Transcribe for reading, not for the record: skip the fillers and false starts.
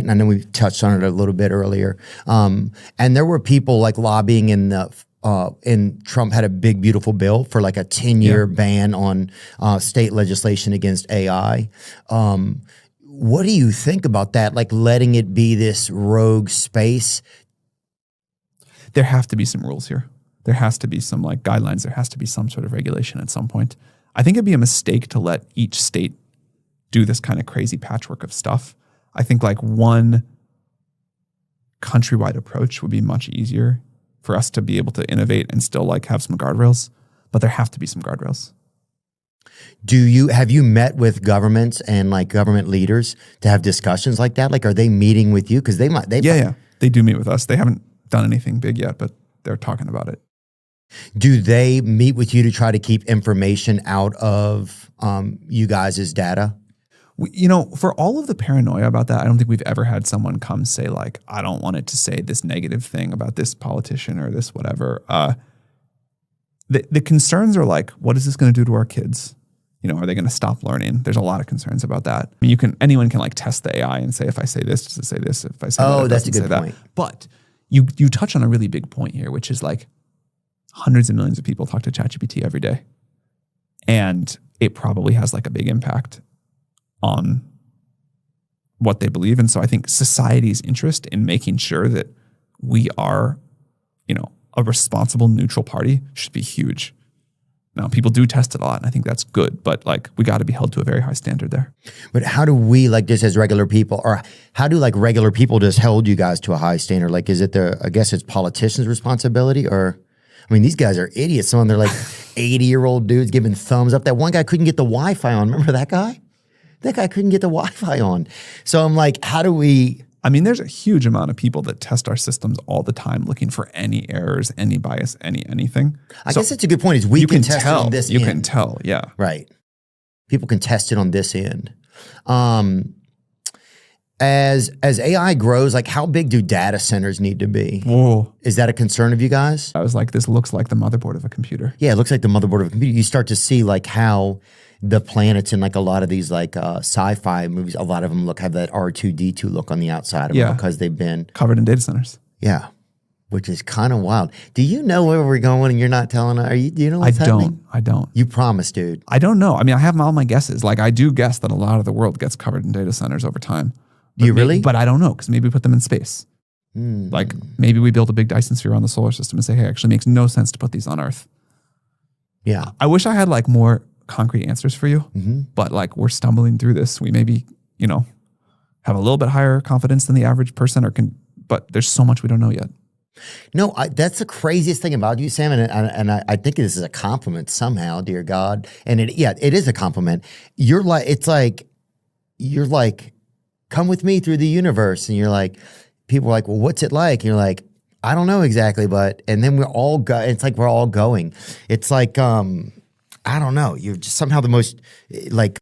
And I know we touched on it a little bit earlier. And there were people like lobbying and Trump had a big, beautiful bill for like a 10-year ban on state legislation against AI. What do you think about that? Like letting it be this rogue space? There have to be some rules here. There has to be some like guidelines. There has to be some sort of regulation at some point. I think it'd be a mistake to let each state do this kind of crazy patchwork of stuff. I think like one countrywide approach would be much easier for us to be able to innovate and still like have some guardrails, but there have to be some guardrails. Have you met with governments and like government leaders to have discussions like that? Like, are they meeting with you? Cause they do meet with us. They haven't done anything big yet, but they're talking about it. Do they meet with you to try to keep information out of you guys' data? For all of the paranoia about that, I don't think we've ever had someone come say like, I don't want it to say this negative thing about this politician or this whatever. The concerns are like, what is this going to do to our kids? Are they going to stop learning? There's a lot of concerns about that. I mean, anyone can like test the AI and say, if I say this, does it say this? If I say that, that's a good point. But you touch on a really big point here, which is like hundreds of millions of people talk to Chatgpt every day. And it probably has like a big impact on what they believe. And so I think society's interest in making sure that we are, a responsible neutral party should be huge. Now, people do test it a lot, and I think that's good, but like we got to be held to a very high standard there. But how do we, like just as regular people, or how do like regular people just hold you guys to a high standard? Like, is it I guess it's politicians' responsibility, or, I mean, these guys are idiots. Some of them, they're like 80-year-old dudes giving thumbs up. That one guy couldn't get the Wi-Fi on. Remember that guy? That guy couldn't get the Wi-Fi on. So I'm like, how do we? I mean, there's a huge amount of people that test our systems all the time looking for any errors, any bias, anything. I guess that's a good point is we can test it on this end. You can tell, yeah. Right. People can test it on this end. As AI grows, like how big do data centers need to be? Whoa. Is that a concern of you guys? I was like, this looks like the motherboard of a computer. Yeah, it looks like the motherboard of a computer. You start to see like how the planets in like a lot of these like sci-fi movies, a lot of them have that R2-D2 look on the outside of them because they've been covered in data centers. Yeah, which is kind of wild. Do you know where we're going and you're not telling us? Do you know what's happening? I don't. You promise, dude. I don't know. I mean, I have all my guesses. Like I do guess that a lot of the world gets covered in data centers over time. Do you really? But I don't know because maybe we put them in space. Like maybe we build a big Dyson sphere on the solar system and say, hey, it actually makes no sense to put these on Earth. Yeah. I wish I had like more concrete answers for you, but like we're stumbling through this. We maybe, have a little bit higher confidence than the average person but there's so much we don't know yet. No, that's the craziest thing about you, Sam. And I think this is a compliment somehow, dear God. And it is a compliment. You're like, come with me through the universe. And you're like, people are like, well, what's it like? And you're like, I don't know exactly, and then it's like we're all going. It's like, I don't know. You're just somehow the most like